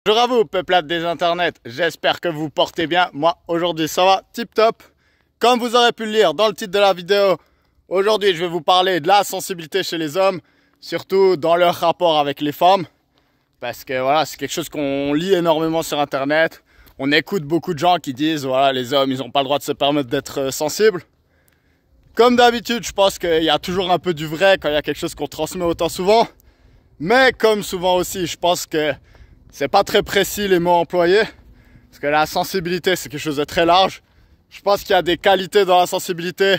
Bonjour à vous, peuplade des internets, j'espère que vous vous portez bien. Moi, aujourd'hui, ça va tip top. Comme vous aurez pu le lire dans le titre de la vidéo, aujourd'hui, je vais vous parler de la sensibilité chez les hommes, surtout dans leur rapport avec les femmes. Parce que voilà, c'est quelque chose qu'on lit énormément sur internet. On écoute beaucoup de gens qui disent, voilà, les hommes, ils n'ont pas le droit de se permettre d'être sensibles. Comme d'habitude, je pense qu'il y a toujours un peu du vrai quand il y a quelque chose qu'on transmet autant souvent. Mais comme souvent aussi, je pense que c'est pas très précis les mots employés. Parce que la sensibilité, c'est quelque chose de très large. Je pense qu'il y a des qualités dans la sensibilité.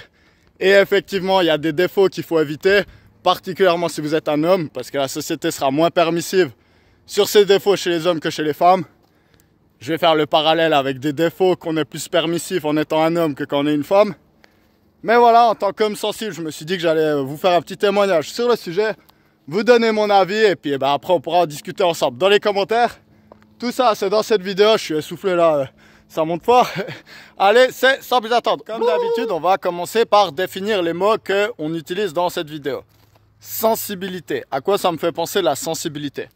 Et effectivement, il y a des défauts qu'il faut éviter. Particulièrement si vous êtes un homme. Parce que la société sera moins permissive sur ces défauts chez les hommes que chez les femmes. Je vais faire le parallèle avec des défauts qu'on est plus permissif en étant un homme que quand on est une femme. Mais voilà, en tant qu'homme sensible, je me suis dit que j'allais vous faire un petit témoignage sur le sujet. Vous donner mon avis et puis après on pourra en discuter ensemble dans les commentaires. Tout ça c'est dans cette vidéo, je suis essoufflé là, ça monte fort. Allez, c'est sans plus attendre. Comme d'habitude, on va commencer par définir les mots qu'on utilise dans cette vidéo. Sensibilité, à quoi ça me fait penser la sensibilité?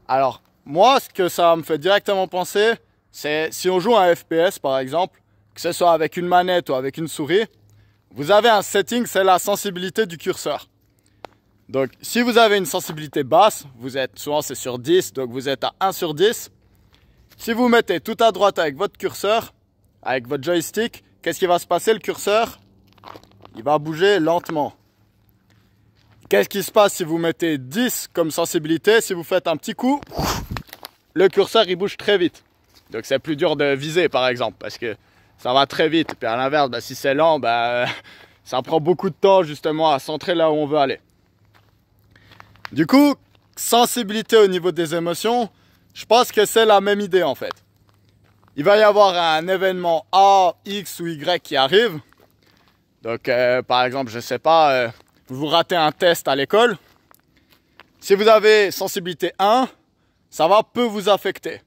Alors, moi ce que ça me fait directement penser, c'est si on joue à un FPS par exemple, que ce soit avec une manette ou avec une souris, vous avez un setting, c'est la sensibilité du curseur. Donc, si vous avez une sensibilité basse, vous êtes, souvent c'est sur 10, donc vous êtes à 1 sur 10. Si vous mettez tout à droite avec votre curseur, avec votre joystick, qu'est-ce qui va se passer? Le curseur, il va bouger lentement. Qu'est-ce qui se passe si vous mettez 10 comme sensibilité? Si vous faites un petit coup, le curseur, il bouge très vite. Donc, c'est plus dur de viser, par exemple, parce que ça va très vite. Et puis, à l'inverse, si c'est lent, ça prend beaucoup de temps, justement, à centrer là où on veut aller. Du coup, sensibilité au niveau des émotions, je pense que c'est la même idée en fait. Il va y avoir un événement A, X ou Y qui arrive. Donc par exemple, je sais pas, vous ratez un test à l'école. Si vous avez sensibilité 1, ça va peu vous affecter.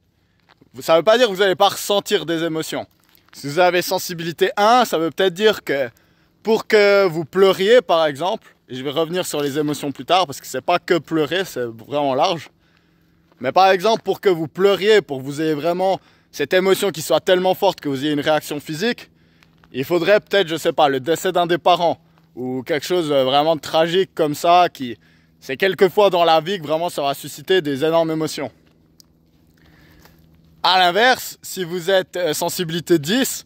Ça ne veut pas dire que vous n'allez pas ressentir des émotions. Si vous avez sensibilité 1, ça veut peut-être dire que pour que vous pleuriez par exemple, et je vais revenir sur les émotions plus tard parce que c'est pas que pleurer, c'est vraiment large. Mais par exemple, pour que vous pleuriez, pour que vous ayez vraiment cette émotion qui soit tellement forte que vous ayez une réaction physique, il faudrait peut-être, je sais pas, le décès d'un des parents ou quelque chose vraiment de tragique comme ça qui, c'est quelques fois dans la vie que vraiment ça va susciter des énormes émotions. À l'inverse, si vous êtes sensibilité 10,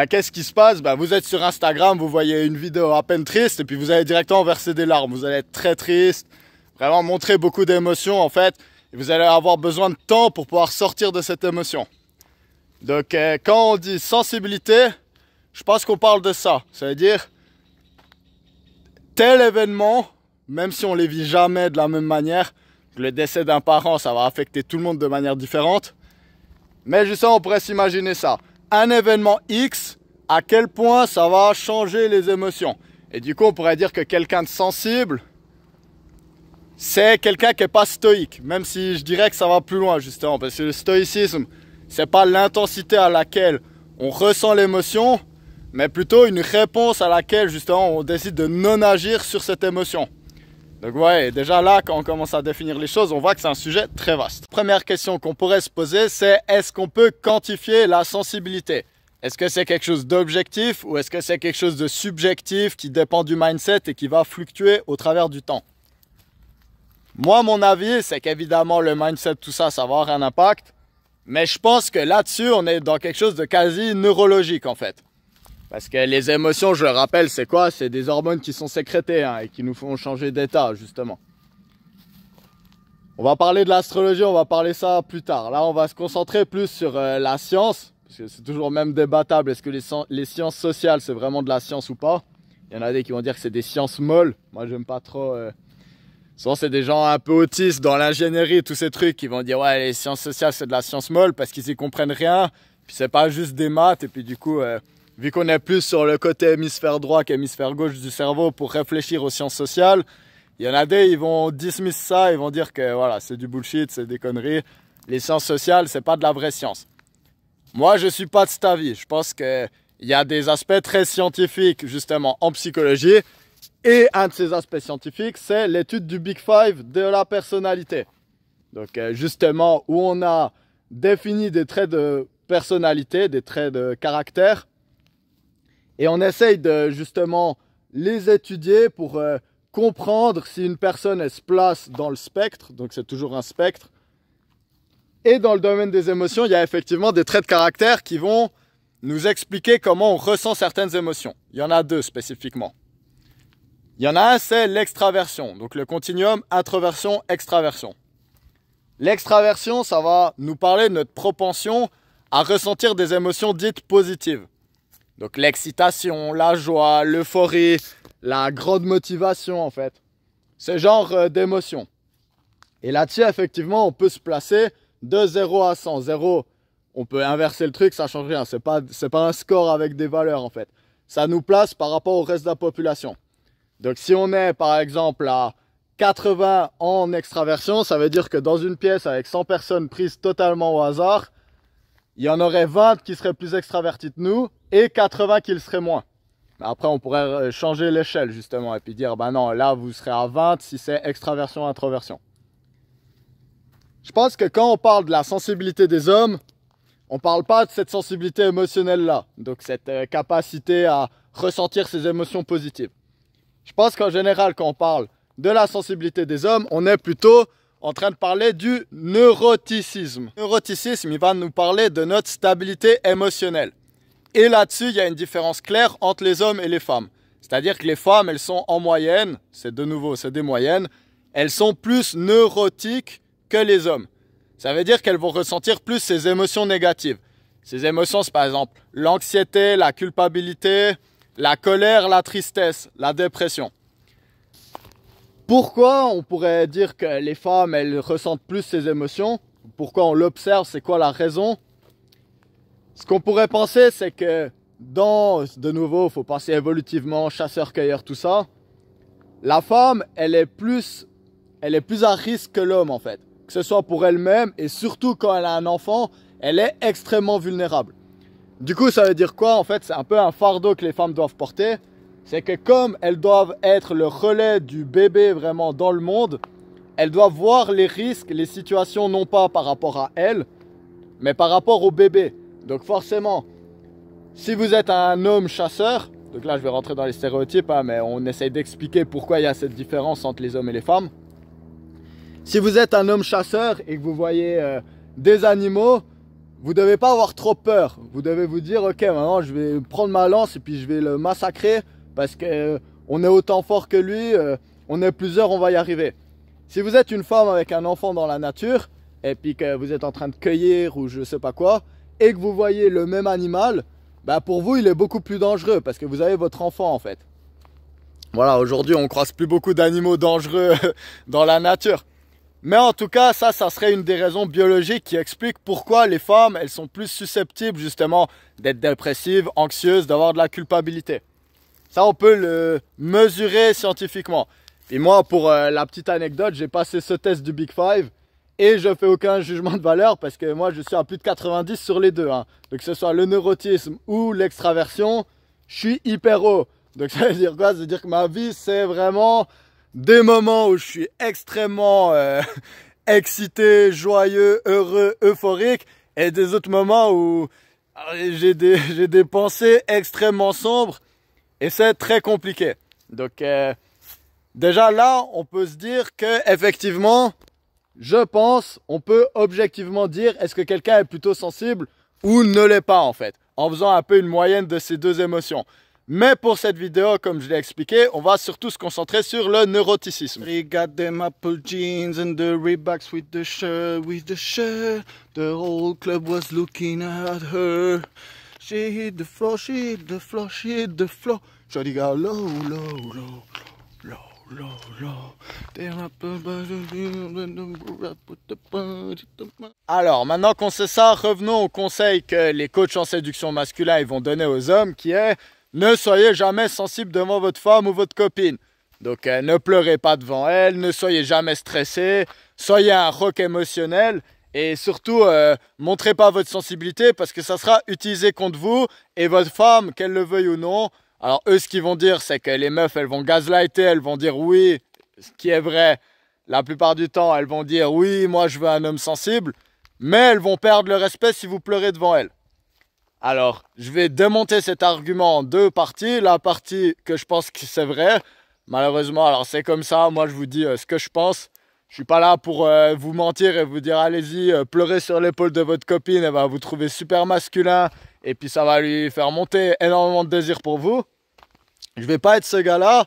qu'est-ce qui se passe? Vous êtes sur Instagram, vous voyez une vidéo à peine triste et puis vous allez directement verser des larmes. Vous allez être très triste, vraiment montrer beaucoup d'émotions en fait. Et vous allez avoir besoin de temps pour pouvoir sortir de cette émotion. Donc quand on dit sensibilité, je pense qu'on parle de ça. Ça veut dire tel événement, même si on les vit jamais de la même manière, le décès d'un parent, ça va affecter tout le monde de manière différente. Mais justement, on pourrait s'imaginer ça. Un événement X, à quel point ça va changer les émotions. Et du coup, on pourrait dire que quelqu'un de sensible, c'est quelqu'un qui n'est pas stoïque. Même si je dirais que ça va plus loin, justement. Parce que le stoïcisme, c'est pas l'intensité à laquelle on ressent l'émotion, mais plutôt une réponse à laquelle, justement, on décide de non agir sur cette émotion. Donc ouais, déjà là, quand on commence à définir les choses, on voit que c'est un sujet très vaste. Première question qu'on pourrait se poser, c'est est-ce qu'on peut quantifier la sensibilité? Est-ce que c'est quelque chose d'objectif ou est-ce que c'est quelque chose de subjectif qui dépend du mindset et qui va fluctuer au travers du temps? Moi, mon avis, c'est qu'évidemment, le mindset, tout ça, ça va avoir un impact. Mais je pense que là-dessus, on est dans quelque chose de quasi neurologique en fait. Parce que les émotions, je le rappelle, c'est quoi? C'est des hormones qui sont sécrétées et qui nous font changer d'état, justement. On va parler de l'astrologie, on va parler ça plus tard. Là, on va se concentrer plus sur la science. Parce que c'est toujours même débattable. Est-ce que les sciences sociales, c'est vraiment de la science ou pas? Il y en a des qui vont dire que c'est des sciences molles. Moi, j'aime pas trop. Souvent, c'est des gens un peu autistes dans l'ingénierie, tous ces trucs, qui vont dire ouais, les sciences sociales, c'est de la science molle parce qu'ils y comprennent rien. Puis c'est pas juste des maths. Et puis du coup... vu qu'on est plus sur le côté hémisphère droit qu'hémisphère gauche du cerveau pour réfléchir aux sciences sociales, il y en a des, ils vont dismiss ça, ils vont dire que voilà, c'est du bullshit, c'est des conneries. Les sciences sociales, c'est pas de la vraie science. Moi, je suis pas de cet avis. Je pense qu'il y a des aspects très scientifiques, justement, en psychologie. Et un de ces aspects scientifiques, c'est l'étude du Big Five de la personnalité. Donc justement où on a défini des traits de personnalité, des traits de caractère. Et on essaye de justement les étudier pour comprendre si une personne elle se place dans le spectre. Donc c'est toujours un spectre. Et dans le domaine des émotions, il y a effectivement des traits de caractère qui vont nous expliquer comment on ressent certaines émotions. Il y en a deux spécifiquement. Il y en a un, c'est l'extraversion. Donc le continuum introversion-extraversion. L'extraversion, ça va nous parler de notre propension à ressentir des émotions dites positives. Donc l'excitation, la joie, l'euphorie, la grande motivation en fait. Ce genre d'émotions. Et là-dessus, effectivement, on peut se placer de 0 à 100. 0, on peut inverser le truc, ça ne change rien. C'est pas un score avec des valeurs en fait. Ça nous place par rapport au reste de la population. Donc si on est par exemple à 80 en extraversion, ça veut dire que dans une pièce avec 100 personnes prises totalement au hasard, il y en aurait 20 qui seraient plus extravertis que nous et 80 qui le seraient moins. Après, on pourrait changer l'échelle justement et puis dire, bah non, là vous serez à 20 si c'est extraversion-introversion. Je pense que quand on parle de la sensibilité des hommes, on ne parle pas de cette sensibilité émotionnelle-là. Donc cette capacité à ressentir ces émotions positives. Je pense qu'en général, quand on parle de la sensibilité des hommes, on est plutôt en train de parler du neuroticisme. Le neuroticisme, il va nous parler de notre stabilité émotionnelle. Et là-dessus, il y a une différence claire entre les hommes et les femmes. C'est-à-dire que les femmes, elles sont en moyenne, c'est des moyennes, elles sont plus neurotiques que les hommes. Ça veut dire qu'elles vont ressentir plus ces émotions négatives. Ces émotions, c'est par exemple l'anxiété, la culpabilité, la colère, la tristesse, la dépression. Pourquoi on pourrait dire que les femmes, elles ressentent plus ces émotions? Pourquoi on l'observe? C'est quoi la raison? Ce qu'on pourrait penser, c'est que de nouveau, il faut penser évolutivement, chasseur-cueilleur, tout ça. La femme, elle est plus à risque que l'homme en fait. Que ce soit pour elle-même et surtout quand elle a un enfant, elle est extrêmement vulnérable. Du coup, ça veut dire quoi? En fait, c'est un peu un fardeau que les femmes doivent porter. C'est que comme elles doivent être le relais du bébé vraiment dans le monde, elles doivent voir les risques, les situations non pas par rapport à elles, mais par rapport au bébé. Donc forcément, si vous êtes un homme chasseur, donc là je vais rentrer dans les stéréotypes, hein, mais on essaye d'expliquer pourquoi il y a cette différence entre les hommes et les femmes. Si vous êtes un homme chasseur et que vous voyez des animaux, vous ne devez pas avoir trop peur. Vous devez vous dire, ok, maintenant je vais prendre ma lance et puis je vais le massacrer parce qu'on est autant fort que lui, on est plusieurs, on va y arriver. Si vous êtes une femme avec un enfant dans la nature et puis que vous êtes en train de cueillir ou je sais pas quoi, et que vous voyez le même animal, bah pour vous il est beaucoup plus dangereux parce que vous avez votre enfant en fait. Voilà, aujourd'hui on croise plus beaucoup d'animaux dangereux dans la nature. Mais en tout cas, ça serait une des raisons biologiques qui explique pourquoi les femmes, elles sont plus susceptibles justement d'être dépressives, anxieuses, d'avoir de la culpabilité. Ça, on peut le mesurer scientifiquement. Et moi, pour la petite anecdote, j'ai passé ce test du Big Five et je fais aucun jugement de valeur parce que moi, je suis à plus de 90 sur les deux. Hein. Donc que ce soit le neurotisme ou l'extraversion, je suis hyper haut. Donc ça veut dire quoi? Ça veut dire que ma vie, c'est vraiment des moments où je suis extrêmement excité, joyeux, heureux, euphorique, et des autres moments où j'ai des pensées extrêmement sombres et c'est très compliqué. Donc déjà là, on peut se dire que effectivement, je pense, on peut objectivement dire est-ce que quelqu'un est plutôt sensible ou ne l'est pas en fait, en faisant un peu une moyenne de ces deux émotions. Mais pour cette vidéo, comme je l'ai expliqué, on va surtout se concentrer sur le neuroticisme. She got them apple jeans and the Reeboks with the shirt. The whole club was looking at her. She hit the floor, she hit the floor, she hit the floor. Shawty got low, low, low, low, low, low. Alors, maintenant qu'on sait ça, revenons au conseil que les coachs en séduction masculin ils vont donner aux hommes, qui est ne soyez jamais sensible devant votre femme ou votre copine. Donc ne pleurez pas devant elle, ne soyez jamais stressé, soyez un rock émotionnel et surtout montrez pas votre sensibilité parce que ça sera utilisé contre vous et votre femme, qu'elle le veuille ou non. Alors eux ce qu'ils vont dire c'est que les meufs elles vont gaslighter, elles vont dire oui, ce qui est vrai, la plupart du temps, elles vont dire oui, moi je veux un homme sensible, mais elles vont perdre le respect si vous pleurez devant elles. Alors, je vais démonter cet argument en deux parties. La partie que je pense que c'est vrai, malheureusement, alors c'est comme ça, moi je vous dis ce que je pense. Je suis pas là pour vous mentir et vous dire allez-y, pleurez sur l'épaule de votre copine, elle va vous trouver super masculin et puis ça va lui faire monter énormément de désir pour vous. Je vais pas être ce gars-là,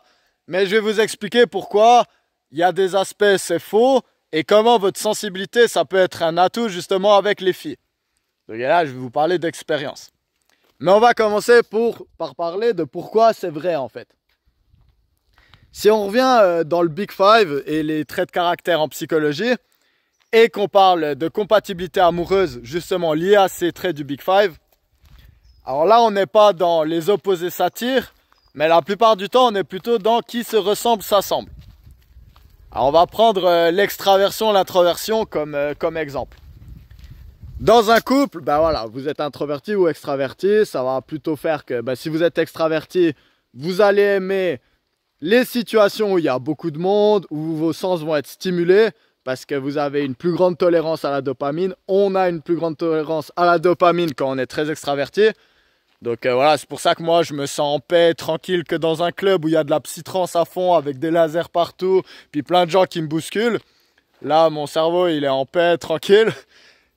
mais je vais vous expliquer pourquoi il y a des aspects c'est faux et comment votre sensibilité ça peut être un atout justement avec les filles. Donc là, je vais vous parler d'expérience. Mais on va commencer par parler de pourquoi c'est vrai en fait. Si on revient dans le Big Five et les traits de caractère en psychologie et qu'on parle de compatibilité amoureuse justement liée à ces traits du Big Five, alors là on n'est pas dans les opposés s'attirent, mais la plupart du temps on est plutôt dans qui se ressemble s'assemble. Alors on va prendre l'extraversion, l'introversion comme exemple. Dans un couple, ben voilà, vous êtes introverti ou extraverti, ça va plutôt faire que si vous êtes extraverti, vous allez aimer les situations où il y a beaucoup de monde, où vos sens vont être stimulés, parce que vous avez une plus grande tolérance à la dopamine. On a une plus grande tolérance à la dopamine quand on est très extraverti. Donc voilà, c'est pour ça que moi je me sens en paix, tranquille que dans un club où il y a de la psytrance à fond, avec des lasers partout, puis plein de gens qui me bousculent. Là, mon cerveau, il est en paix, tranquille.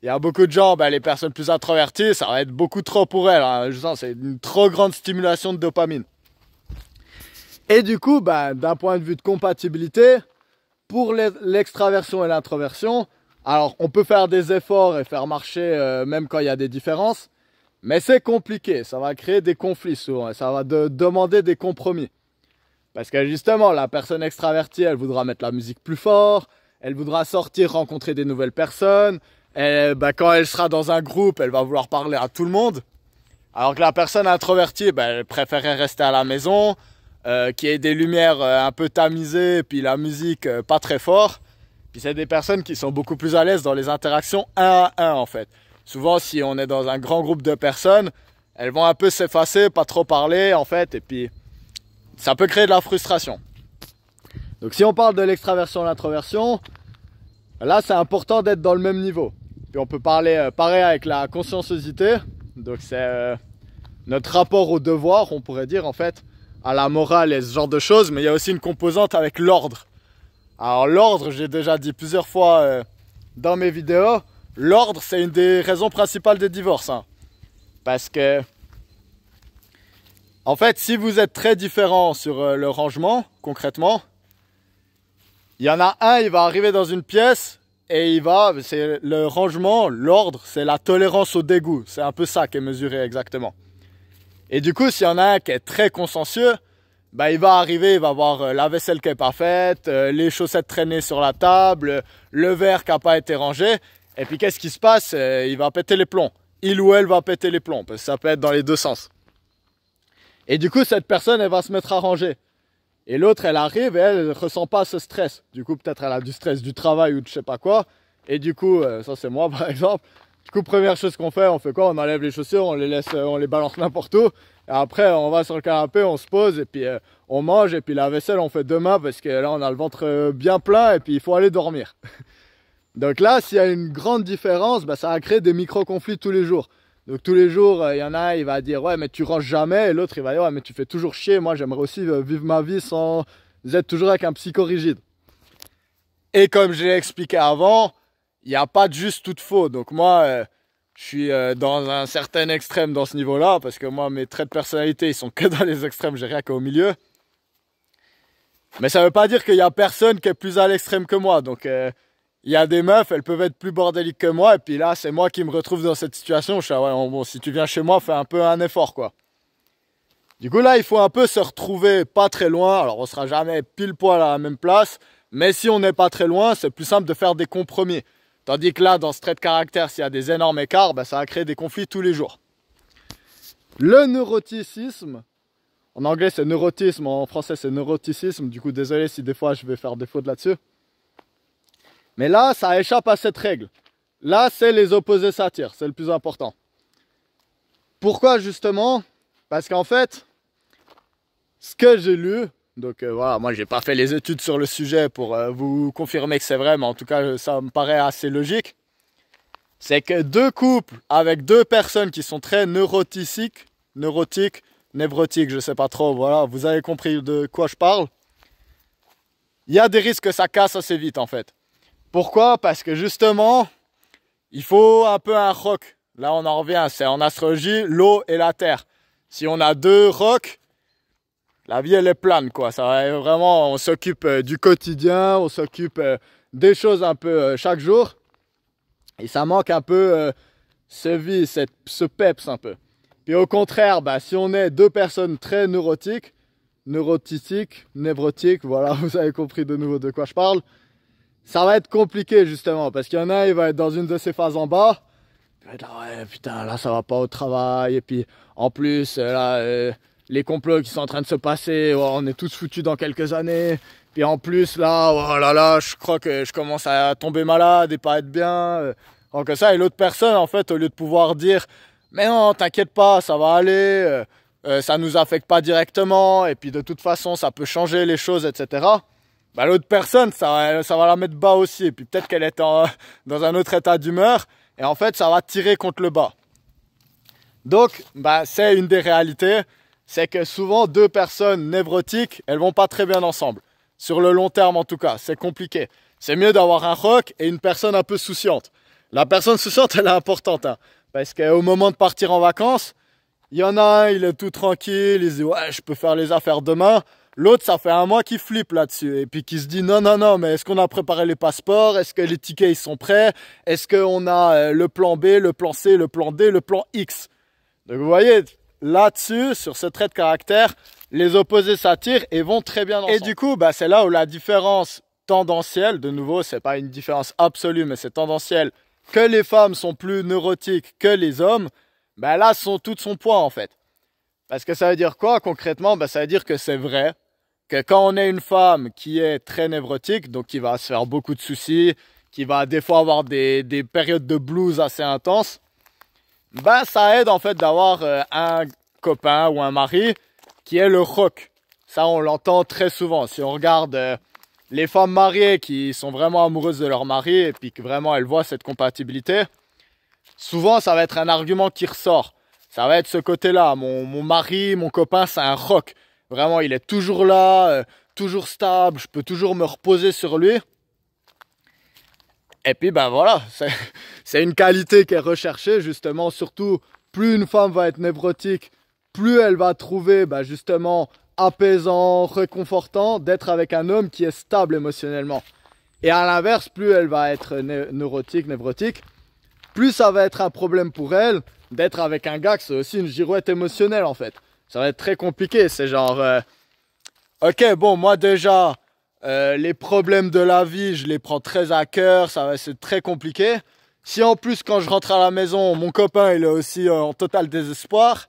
Il y a beaucoup de gens, les personnes plus introverties, ça va être beaucoup trop pour elles. Hein. Je sens c'est une trop grande stimulation de dopamine. Et du coup, d'un point de vue de compatibilité, pour l'extraversion et l'introversion, alors on peut faire des efforts et faire marcher même quand il y a des différences, mais c'est compliqué, ça va créer des conflits souvent, et ça va demander des compromis. Parce que justement, la personne extravertie, elle voudra mettre la musique plus fort, elle voudra sortir, rencontrer des nouvelles personnes. Et quand elle sera dans un groupe, elle va vouloir parler à tout le monde. Alors que la personne introvertie, elle préférerait rester à la maison, qu'il y ait des lumières un peu tamisées, puis la musique pas très fort. Puis c'est des personnes qui sont beaucoup plus à l'aise dans les interactions un à un en fait. Souvent, si on est dans un grand groupe de personnes, elles vont un peu s'effacer, pas trop parler en fait, et puis ça peut créer de la frustration. Donc si on parle de l'extraversion et l'introversion, là c'est important d'être dans le même niveau. Puis on peut parler pareil avec la conscienciosité, donc c'est notre rapport au devoir, on pourrait dire en fait, à la morale et ce genre de choses, mais il y a aussi une composante avec l'ordre. Alors l'ordre, j'ai déjà dit plusieurs fois dans mes vidéos, l'ordre c'est une des raisons principales des divorces. Hein. Parce que, en fait, si vous êtes très différents sur le rangement, concrètement, il y en a un, il va arriver dans une pièce, et c'est le rangement, l'ordre, c'est la tolérance au dégoût. C'est un peu ça qui est mesuré exactement. Et du coup, s'il y en a un qui est très consciencieux, il va arriver, il va voir la vaisselle qui n'est pas faite, les chaussettes traînées sur la table, le verre qui n'a pas été rangé. Et puis qu'est-ce qui se passe? Il va péter les plombs. Il ou elle va péter les plombs, parce que ça peut être dans les deux sens. Et du coup, cette personne, elle va se mettre à ranger. Et l'autre, elle arrive et elle ne ressent pas ce stress. Du coup, peut-être elle a du stress du travail ou de je sais pas quoi. Et du coup, ça c'est moi par exemple. Du coup, première chose qu'on fait, on fait quoi? On enlève les chaussures, on les laisse, on les balance n'importe où. Et après, on va sur le canapé, on se pose et puis on mange. Et puis la vaisselle, on fait demain parce que là, on a le ventre bien plein et puis il faut aller dormir. Donc là, s'il y a une grande différence, ça va créer des micro-conflits tous les jours. Donc tous les jours, il y en a un, il va dire « Ouais, mais tu ranges jamais » et l'autre, il va dire « Ouais, mais tu fais toujours chier, moi j'aimerais aussi vivre ma vie sans être toujours avec un psychorigide. » Et comme je l'ai expliqué avant, il n'y a pas de juste ou de faux. Donc moi, je suis dans un certain extrême dans ce niveau-là, parce que moi, mes traits de personnalité, ils sont que dans les extrêmes, j'ai rien qu'au milieu. Mais ça ne veut pas dire qu'il n'y a personne qui est plus à l'extrême que moi. Donc il y a des meufs, elles peuvent être plus bordéliques que moi, et puis là, c'est moi qui me retrouve dans cette situation. Je suis, ouais, bon, si tu viens chez moi, fais un peu un effort, quoi. Du coup, là, il faut un peu se retrouver pas très loin. Alors, on sera jamais pile poil à la même place, mais si on n'est pas très loin, c'est plus simple de faire des compromis. Tandis que là, dans ce trait de caractère, s'il y a des énormes écarts, ça va créer des conflits tous les jours. Le neuroticisme, en anglais c'est neurotisme, en français c'est neuroticisme, du coup désolé si des fois je vais faire des fautes là-dessus. Mais là, ça échappe à cette règle. Là, c'est les opposés s'attirent, c'est le plus important. Pourquoi justement? Parce qu'en fait, ce que j'ai lu, Donc voilà, moi j'ai pas fait les études sur le sujet pour vous confirmer que c'est vrai, mais en tout cas ça me paraît assez logique. C'est que deux couples avec deux personnes qui sont très neurotiques, névrotiques, je sais pas trop, voilà, vous avez compris de quoi je parle. Il y a des risques que ça casse assez vite en fait. Pourquoi? Parce que justement, il faut un peu un rock. Là on en revient, c'est en astrologie, l'eau et la terre. Si on a deux rocks, la vie elle est plane quoi. Ça va vraiment, on s'occupe du quotidien, on s'occupe des choses un peu chaque jour. Et ça manque un peu ce vie, ce peps un peu. Puis au contraire, bah, si on est deux personnes très névrotiques, voilà, vous avez compris de nouveau de quoi je parle. Ça va être compliqué justement, parce qu'il y en a, il va être dans une de ces phases en bas. Il va être là, ouais, putain, là ça va pas au travail. Et puis en plus, là, les complots qui sont en train de se passer, oh, on est tous foutus dans quelques années. Puis en plus, là, oh là là, je crois que je commence à tomber malade et pas être bien. Donc ça, et l'autre personne, en fait, au lieu de pouvoir dire, mais non, t'inquiète pas, ça va aller, ça nous affecte pas directement, et puis de toute façon, ça peut changer les choses, etc. Bah, l'autre personne, ça va la mettre bas aussi, et puis peut-être qu'elle est dans un autre état d'humeur, et en fait, ça va tirer contre le bas. Donc, bah, c'est une des réalités, c'est que souvent, deux personnes névrotiques, elles vont pas très bien ensemble. Sur le long terme, en tout cas, c'est compliqué. C'est mieux d'avoir un rock et une personne un peu souciante. La personne souciante, elle est importante, hein, parce qu'au moment de partir en vacances, il y en a un, il est tout tranquille, il se dit « Ouais, je peux faire les affaires demain ». L'autre, ça fait un mois qu'il flippe là-dessus, et puis qui se dit « Non, non, non, mais est-ce qu'on a préparé les passeports? Est-ce que les tickets, ils sont prêts? Est-ce qu'on a le plan B, le plan C, le plan D, le plan X ?» Donc vous voyez, là-dessus, sur ce trait de caractère, les opposés s'attirent et vont très bien ensemble. Et du coup, bah, c'est là où la différence tendancielle, de nouveau, c'est pas une différence absolue, mais c'est tendanciel, que les femmes sont plus neurotiques que les hommes, ben là, tout son poids en fait. Parce que ça veut dire quoi concrètement? Ben, ça veut dire que c'est vrai que quand on est une femme qui est très névrotique, donc qui va se faire beaucoup de soucis, qui va des fois avoir des périodes de blues assez intenses, ben ça aide en fait d'avoir un copain ou un mari qui est le rock. Ça, on l'entend très souvent. Si on regarde les femmes mariées qui sont vraiment amoureuses de leur mari et puis que vraiment elles voient cette compatibilité, souvent ça va être un argument qui ressort. Ça va être ce côté-là. Mon mari, mon copain, c'est un rock. Vraiment, il est toujours là, toujours stable, je peux toujours me reposer sur lui. Et puis ben voilà, c'est une qualité qui est recherchée justement, surtout plus une femme va être névrotique, plus elle va trouver ben, justement apaisant, réconfortant d'être avec un homme qui est stable émotionnellement. Et à l'inverse, plus elle va être névrotique, plus ça va être un problème pour elle d'être avec un gars qui c'est aussi une girouette émotionnelle en fait. Ça va être très compliqué, c'est genre, ok bon moi déjà, les problèmes de la vie je les prends très à cœur, c'est très compliqué. Si en plus quand je rentre à la maison, mon copain il est aussi en total désespoir,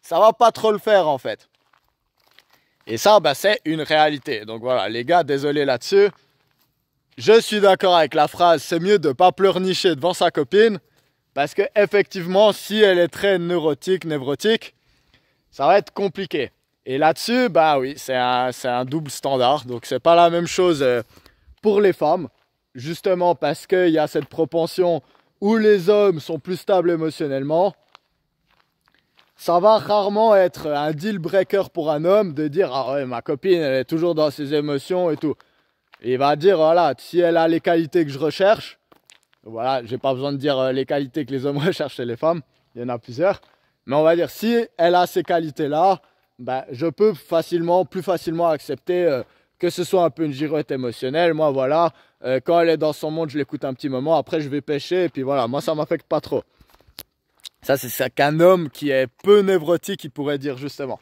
ça va pas trop le faire en fait. Et ça, bah, c'est une réalité. Donc voilà, les gars, désolé là-dessus. Je suis d'accord avec la phrase, c'est mieux de ne pas pleurnicher devant sa copine. Parce que effectivement, si elle est très névrotique, ça va être compliqué. Et là-dessus, bah oui, c'est un double standard. Donc c'est pas la même chose pour les femmes. Justement parce qu'il y a cette propension où les hommes sont plus stables émotionnellement. Ça va rarement être un deal breaker pour un homme de dire « Ah ouais, ma copine, elle est toujours dans ses émotions et tout. » Il va dire « Voilà, si elle a les qualités que je recherche, voilà, j'ai pas besoin de dire les qualités que les hommes recherchent chez les femmes, il y en a plusieurs. Mais on va dire, si elle a ces qualités-là, ben, je peux plus facilement accepter que ce soit un peu une girouette émotionnelle. Moi, voilà, quand elle est dans son monde, je l'écoute un petit moment, après je vais pêcher, et puis voilà, moi ça m'affecte pas trop. » Ça, c'est ça qu'un homme qui est peu névrotique, il pourrait dire justement.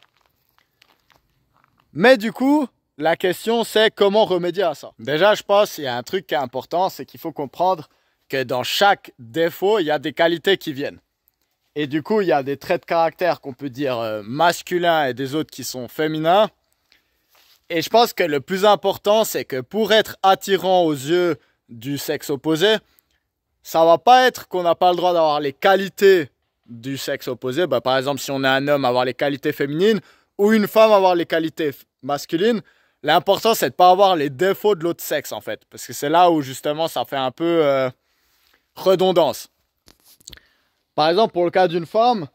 Mais du coup, la question c'est comment remédier à ça. Déjà, je pense qu'il y a un truc qui est important, c'est qu'il faut comprendre que dans chaque défaut, il y a des qualités qui viennent. Et du coup, il y a des traits de caractère qu'on peut dire masculins et des autres qui sont féminins. Et je pense que le plus important, c'est que pour être attirant aux yeux du sexe opposé, ça va pas être qu'on n'a pas le droit d'avoir les qualités du sexe opposé. Bah, par exemple, si on est un homme, avoir les qualités féminines, ou une femme avoir les qualités masculines, l'important c'est de pas avoir les défauts de l'autre sexe en fait. Parce que c'est là où justement ça fait un peu redondance. Par exemple, pour le cas d'une femme,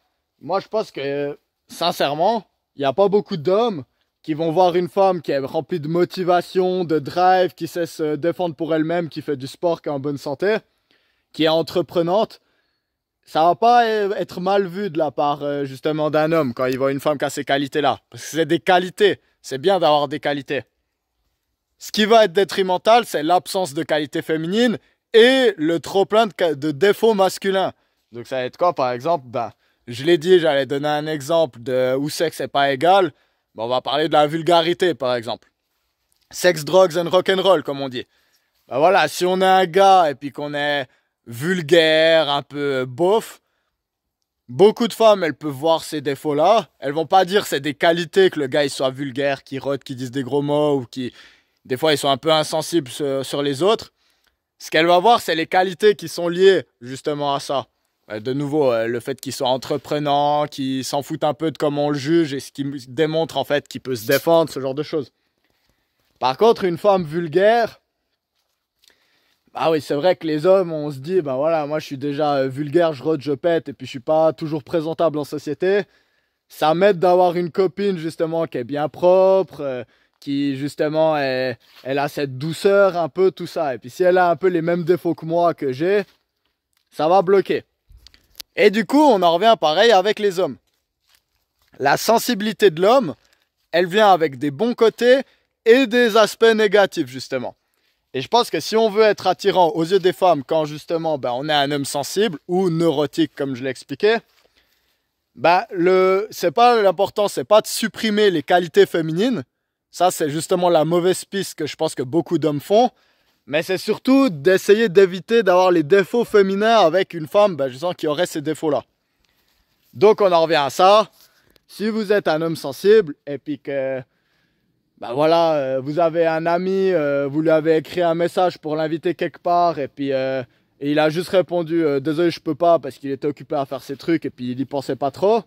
moi je pense que sincèrement, il n'y a pas beaucoup d'hommes qui vont voir une femme qui est remplie de motivation, de drive, qui sait se défendre pour elle-même, qui fait du sport, qui est en bonne santé, qui est entreprenante. Ça va pas être mal vu de la part justement d'un homme quand il voit une femme qui a ces qualités-là. Parce que c'est des qualités, c'est bien d'avoir des qualités. Ce qui va être détrimental, c'est l'absence de qualité féminine et le trop-plein de défauts masculins. Donc ça va être quoi par exemple? Je l'ai dit, j'allais donner un exemple de où c'est que c'est pas égal. On va parler de la vulgarité par exemple. Sex, drugs and rock'n'roll comme on dit. Voilà, si on est un gars et puis qu'on est vulgaire, un peu beauf, beaucoup de femmes, elles peuvent voir ces défauts-là. Elles vont pas dire c'est des qualités que le gars il soit vulgaire, qu'il rôde, qu'il dise des gros mots ou qui des fois ils sont un peu insensibles sur les autres. Ce qu'elle va voir, c'est les qualités qui sont liées justement à ça. De nouveau, le fait qu'il soit entreprenant, qu'il s'en fout un peu de comment on le juge et ce qui démontre en fait qu'il peut se défendre, ce genre de choses. Par contre, une femme vulgaire, oui, c'est vrai que les hommes, on se dit, voilà, moi je suis déjà vulgaire, je rôde, je pète et puis je suis pas toujours présentable en société. Ça m'aide d'avoir une copine justement qui est bien propre, qui justement elle a cette douceur un peu, tout ça. Et puis si elle a un peu les mêmes défauts que moi que j'ai, ça va bloquer. Et du coup, on en revient pareil avec les hommes. La sensibilité de l'homme, elle vient avec des bons côtés et des aspects négatifs, justement. Et je pense que si on veut être attirant aux yeux des femmes quand, justement, on est un homme sensible ou neurotique, comme je l'ai expliqué, c'est pas l'important, c'est pas de supprimer les qualités féminines. Ça, c'est justement la mauvaise piste que je pense que beaucoup d'hommes font. Mais c'est surtout d'essayer d'éviter d'avoir les défauts féminins avec une femme, je sens qui aurait ces défauts-là. Donc on en revient à ça. Si vous êtes un homme sensible et puis que, vous avez un ami, vous lui avez écrit un message pour l'inviter quelque part et puis et il a juste répondu désolé je peux pas parce qu'il était occupé à faire ses trucs et puis il y pensait pas trop.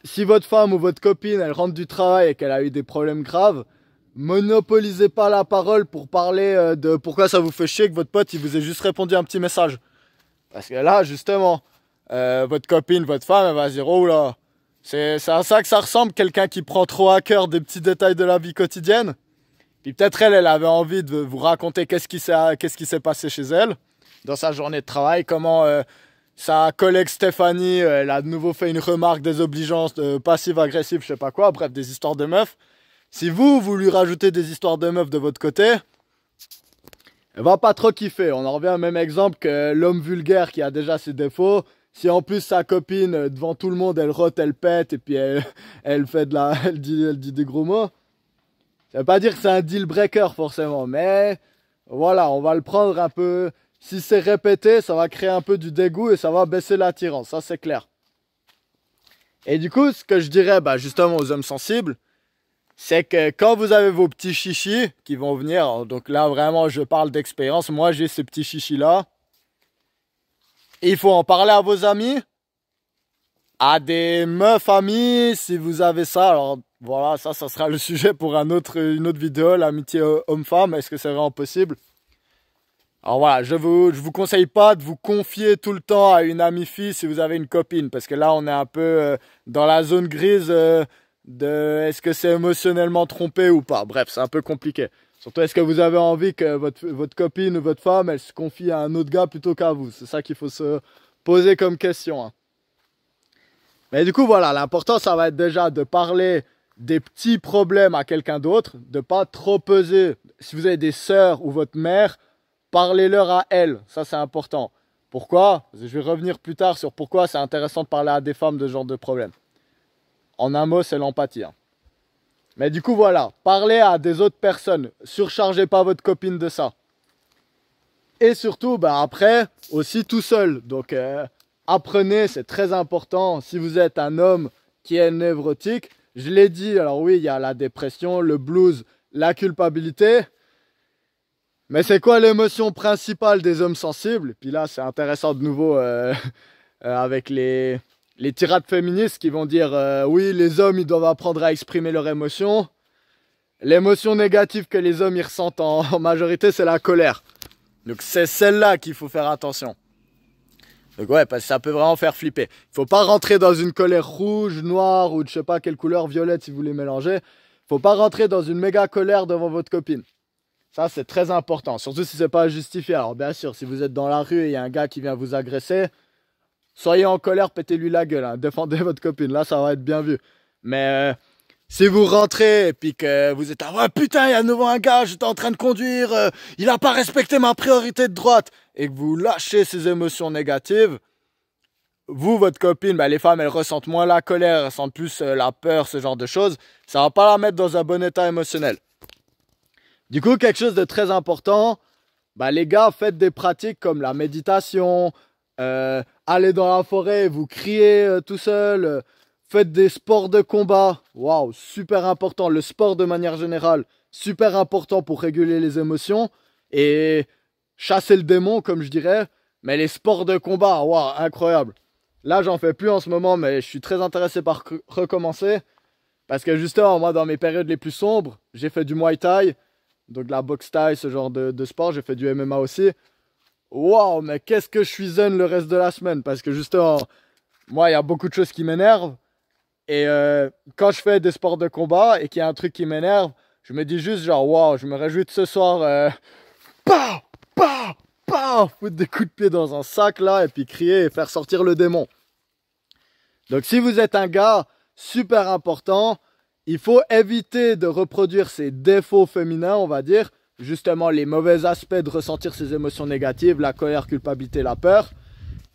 Si votre femme ou votre copine elle rentre du travail et qu'elle a eu des problèmes graves, monopolisez pas la parole pour parler de pourquoi ça vous fait chier que votre pote il vous ait juste répondu un petit message. Parce que là, justement, votre copine, votre femme, elle va se dire oh là, c'est à ça que ça ressemble, quelqu'un qui prend trop à cœur des petits détails de la vie quotidienne. Puis peut-être elle avait envie de vous raconter qu'est-ce qui s'est passé chez elle dans sa journée de travail, comment sa collègue Stéphanie, elle a de nouveau fait une remarque désobligeante, passive-agressive, je sais pas quoi, bref, des histoires de meufs. Si vous lui rajoutez des histoires de meufs de votre côté, elle va pas trop kiffer. On en revient au même exemple que l'homme vulgaire qui a déjà ses défauts. Si en plus sa copine, devant tout le monde, elle rote, elle pète et puis elle fait elle dit des gros mots. Ça veut pas dire que c'est un deal breaker forcément, mais voilà, on va le prendre un peu. Si c'est répété, ça va créer un peu du dégoût et ça va baisser l'attirance, ça c'est clair. Et du coup, ce que je dirais justement aux hommes sensibles, c'est que quand vous avez vos petits chichis qui vont venir, donc là vraiment je parle d'expérience, moi j'ai ces petits chichis là, il faut en parler à vos amis, à des meufs amies si vous avez ça. Alors voilà, ça sera le sujet pour une autre vidéo, l'amitié homme-femme, est-ce que c'est vraiment possible? Alors voilà, je vous conseille pas de vous confier tout le temps à une amie fille si vous avez une copine, parce que là on est un peu dans la zone grise de est-ce que c'est émotionnellement trompé ou pas. Bref, c'est un peu compliqué. Surtout, est-ce que vous avez envie que votre copine ou votre femme, elle se confie à un autre gars plutôt qu'à vous? C'est ça qu'il faut se poser comme question. Hein. Mais du coup, voilà, l'important, ça va être déjà de parler des petits problèmes à quelqu'un d'autre, de pas trop peser. Si vous avez des sœurs ou votre mère, parlez-leur à elles. Ça, c'est important. Pourquoi? Je vais revenir plus tard sur pourquoi c'est intéressant de parler à des femmes de ce genre de problème. En un mot, c'est l'empathie. Hein. Mais du coup, voilà, parlez à des autres personnes. Surchargez pas votre copine de ça. Et surtout, après, aussi tout seul. Donc, apprenez, c'est très important. Si vous êtes un homme qui est névrotique, je l'ai dit, alors oui, il y a la dépression, le blues, la culpabilité. Mais c'est quoi l'émotion principale des hommes sensibles? Et puis là, c'est intéressant de nouveau avec les les tirades féministes qui vont dire oui, les hommes ils doivent apprendre à exprimer leurs émotions. L'émotion négative que les hommes ils ressentent en majorité, c'est la colère. Donc c'est celle-là qu'il faut faire attention. Donc ouais, parce que ça peut vraiment faire flipper. Il faut pas rentrer dans une colère rouge, noire ou je sais pas quelle couleur, violette si vous les mélangez. Il faut pas rentrer dans une méga colère devant votre copine. Ça c'est très important, surtout si c'est pas justifié. Alors bien sûr, si vous êtes dans la rue et il y a un gars qui vient vous agresser, soyez en colère, pétez-lui la gueule, hein. Défendez votre copine, là ça va être bien vu. Mais si vous rentrez et puis que vous êtes ouais putain, il y a de nouveau un gars, j'étais en train de conduire, il a pas respecté ma priorité de droite, et que vous lâchez ces émotions négatives, vous, votre copine, les femmes elles ressentent moins la colère, elles ressentent plus la peur, ce genre de choses, ça va pas la mettre dans un bon état émotionnel. Du coup, quelque chose de très important, les gars, faites des pratiques comme la méditation, allez dans la forêt, vous criez tout seul, faites des sports de combat. Waouh, super important. Le sport de manière générale, super important pour réguler les émotions et chasser le démon, comme je dirais. Mais les sports de combat, waouh, incroyable. Là, j'en fais plus en ce moment, mais je suis très intéressé par recommencer. Parce que justement, moi, dans mes périodes les plus sombres, j'ai fait du Muay Thai, donc la boxe Thai, ce genre de sport. J'ai fait du MMA aussi. Waouh, mais qu'est-ce que je suis zen le reste de la semaine. Parce que justement, moi, il y a beaucoup de choses qui m'énervent. Et quand je fais des sports de combat et qu'il y a un truc qui m'énerve, je me dis juste genre, waouh, je me réjouis de ce soir. Pow, pow, pow, foutre des coups de pied dans un sac là et puis crier et faire sortir le démon. Donc si vous êtes un gars, super important, il faut éviter de reproduire ces défauts féminins, on va dire. Justement, les mauvais aspects de ressentir ces émotions négatives, la colère, culpabilité, la peur.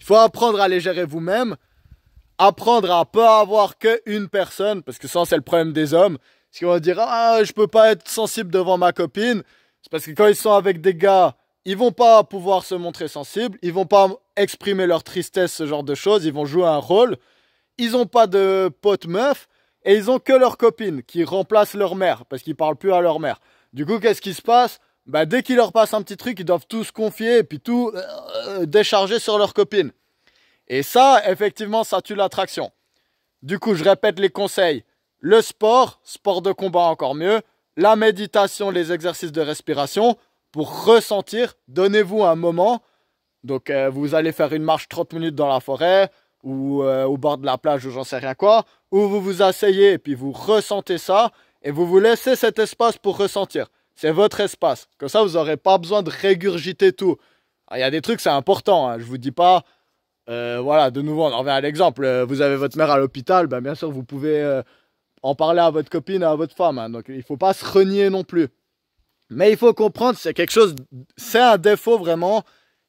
Il faut apprendre à les gérer vous-même. Apprendre à pas avoir qu'une personne, parce que ça c'est le problème des hommes. Parce qu'ils vont dire ah je peux pas être sensible devant ma copine. C'est parce que quand ils sont avec des gars, ils vont pas pouvoir se montrer sensibles, ils vont pas exprimer leur tristesse, ce genre de choses, ils vont jouer un rôle. Ils ont pas de potes meufs et ils ont que leur copine qui remplace leur mère parce qu'ils parlent plus à leur mère. Du coup qu'est-ce qui se passe? Dès qu'il leur passe un petit truc, ils doivent tout se confier et puis tout décharger sur leur copine. Et ça, effectivement, ça tue l'attraction. Du coup, je répète les conseils. Le sport, sport de combat encore mieux. La méditation, les exercices de respiration pour ressentir. Donnez-vous un moment. Donc, vous allez faire une marche 30 minutes dans la forêt ou au bord de la plage ou j'en sais rien quoi. Ou vous vous asseyez et puis vous ressentez ça et vous vous laissez cet espace pour ressentir. C'est votre espace. Comme ça, vous n'aurez pas besoin de régurgiter tout. Il y a des trucs, c'est important. Hein. Je vous dis pas... voilà, de nouveau, on en revient à l'exemple. Vous avez votre mère à l'hôpital, bien sûr, vous pouvez en parler à votre copine, à votre femme. Hein, donc, il ne faut pas se renier non plus. Mais il faut comprendre, c'est quelque chose, c'est un défaut vraiment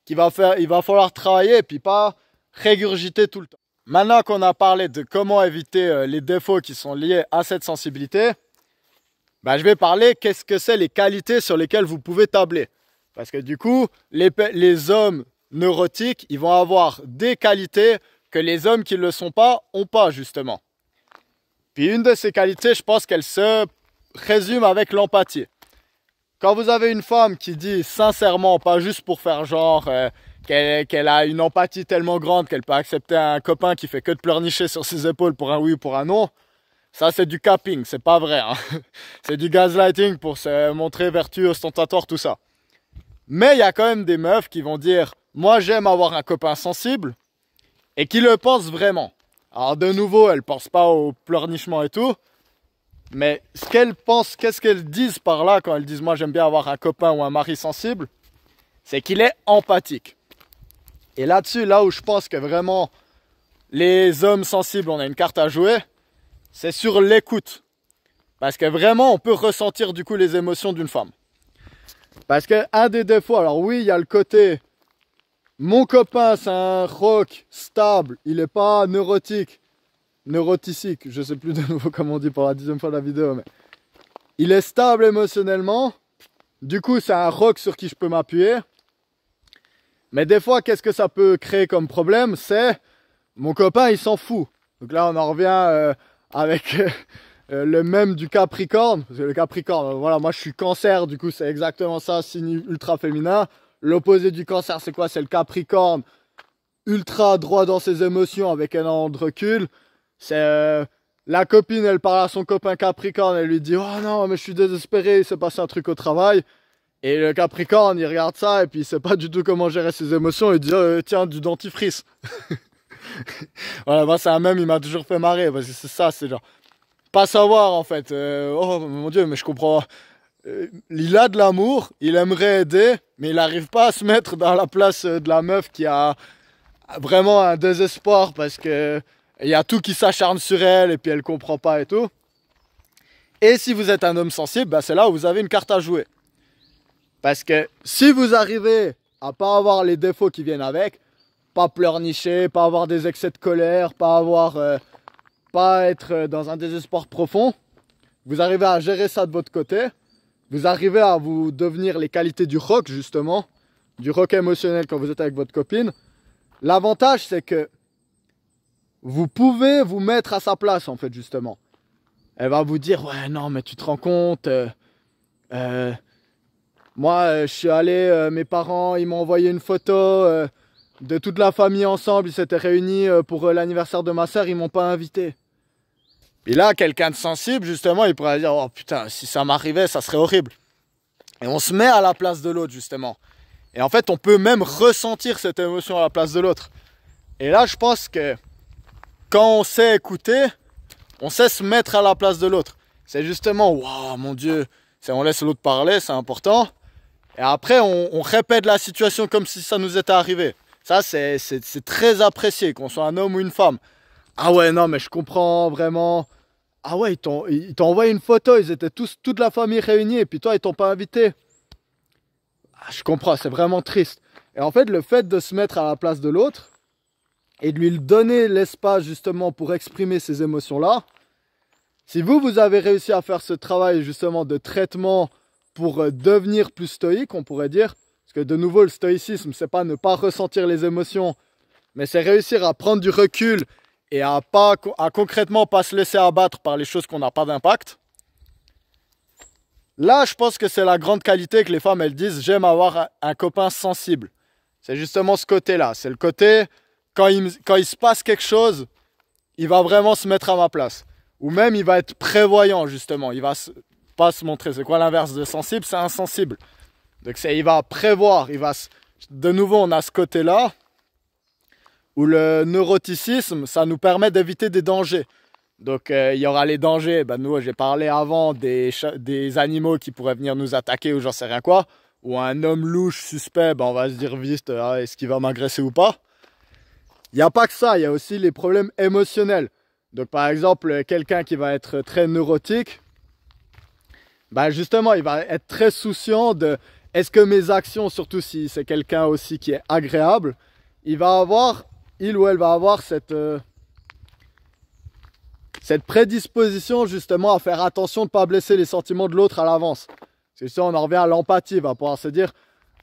il va falloir travailler et puis pas régurgiter tout le temps. Maintenant qu'on a parlé de comment éviter les défauts qui sont liés à cette sensibilité, je vais parler qu'est-ce que c'est les qualités sur lesquelles vous pouvez tabler. Parce que du coup, les hommes neurotiques, ils vont avoir des qualités que les hommes qui ne le sont pas ont pas justement. Puis une de ces qualités, je pense qu'elle se résume avec l'empathie. Quand vous avez une femme qui dit sincèrement, pas juste pour faire genre qu'elle a une empathie tellement grande qu'elle peut accepter un copain qui fait que de pleurnicher sur ses épaules pour un oui ou pour un non, ça c'est du capping, c'est pas vrai. Hein. C'est du gaslighting pour se montrer vertueux, ostentatoire, tout ça. Mais il y a quand même des meufs qui vont dire « Moi j'aime avoir un copain sensible » et qui le pensent vraiment. Alors de nouveau, elles ne pensent pas au pleurnichement et tout. Mais ce qu'elles pensent, qu'est-ce qu'elles disent par là quand elles disent « Moi j'aime bien avoir un copain ou un mari sensible », c'est qu'il est empathique. Et là-dessus, là où je pense que vraiment les hommes sensibles, on a une carte à jouer, c'est sur l'écoute. Parce que vraiment, on peut ressentir du coup les émotions d'une femme. Parce qu'un des défauts, alors oui, il y a le côté mon copain, c'est un rock stable, il n'est pas neuroticique, je sais plus de nouveau comment on dit pour la 10e fois de la vidéo, mais il est stable émotionnellement, du coup c'est un rock sur qui je peux m'appuyer. Mais des fois, qu'est-ce que ça peut créer comme problème? C'est mon copain, il s'en fout. Donc là, on en revient avec le même du Capricorne. Parce que le Capricorne, voilà, moi je suis Cancer, du coup c'est exactement ça, signe ultra féminin. L'opposé du Cancer, c'est quoi? C'est le Capricorne. ultra droit dans ses émotions avec un an de recul. C'est la copine, elle parle à son copain Capricorne, elle lui dit oh non mais je suis désespéré, il s'est passé un truc au travail. Et le Capricorne il regarde ça et puis il sait pas du tout comment gérer ses émotions, il dit tiens du dentifrice. Voilà, moi c'est un mème, il m'a toujours fait marrer parce que c'est ça, c'est genre pas savoir en fait. Oh mon dieu, mais je comprends. Il a de l'amour, il aimerait aider, mais il n'arrive pas à se mettre dans la place de la meuf qui a vraiment un désespoir parce que il y a tout qui s'acharne sur elle et puis elle comprend pas et tout. Et si vous êtes un homme sensible, bah c'est là où vous avez une carte à jouer. Parce que si vous arrivez à pas avoir les défauts qui viennent avec, pas pleurnicher, pas avoir des excès de colère, pas être dans un désespoir profond, vous arrivez à gérer ça de votre côté, vous arrivez à vous devenir les qualités du rock justement, du rock émotionnel quand vous êtes avec votre copine. L'avantage c'est que vous pouvez vous mettre à sa place en fait justement. Elle va vous dire ouais non mais tu te rends compte, moi je suis allé, mes parents ils m'ont envoyé une photo de toute la famille ensemble, ils s'étaient réunis pour l'anniversaire de ma soeur, ils m'ont pas invité. Et là quelqu'un de sensible justement il pourrait dire oh putain si ça m'arrivait ça serait horrible. Et on se met à la place de l'autre justement. Et en fait on peut même ressentir cette émotion à la place de l'autre. Et là je pense que quand on sait écouter, on sait se mettre à la place de l'autre. C'est justement, waouh, mon Dieu, on laisse l'autre parler, c'est important. Et après, on répète la situation comme si ça nous était arrivé. Ça, c'est très apprécié, qu'on soit un homme ou une femme. Ah ouais, non, mais je comprends vraiment. Ah ouais, ils t'ont envoyé une photo, ils étaient toute la famille réunie, et puis toi, ils t'ont pas invité. Ah, je comprends, c'est vraiment triste. Et en fait, le fait de se mettre à la place de l'autre, et de lui donner l'espace justement pour exprimer ces émotions-là. Si vous avez réussi à faire ce travail justement de traitement pour devenir plus stoïque, on pourrait dire, parce que de nouveau le stoïcisme, c'est pas ne pas ressentir les émotions, mais c'est réussir à prendre du recul et à concrètement pas se laisser abattre par les choses qu'on n'a pas d'impact. Là, je pense que c'est la grande qualité que les femmes elles disent, j'aime avoir un copain sensible. C'est justement ce côté-là, c'est le côté... Quand il se passe quelque chose, il va vraiment se mettre à ma place. Ou même, il va être prévoyant, justement. Il va pas se montrer. C'est quoi l'inverse de sensible? C'est insensible. Donc, il va prévoir. De nouveau, on a ce côté-là où le neuroticisme, ça nous permet d'éviter des dangers. Donc, il y aura les dangers. Ben, nous, j'ai parlé avant des animaux qui pourraient venir nous attaquer ou j'en sais rien quoi. Ou un homme louche, suspect, ben, on va se dire vite, est-ce qu'il va m'agresser ou pas? Il n'y a pas que ça, il y a aussi les problèmes émotionnels. Donc par exemple, quelqu'un qui va être très neurotique, bah justement, il va être très souciant de est-ce que mes actions, surtout si c'est quelqu'un aussi qui est agréable, il ou elle va avoir cette prédisposition justement à faire attention de ne pas blesser les sentiments de l'autre à l'avance. C'est ça, on en revient à l'empathie, il va pouvoir se dire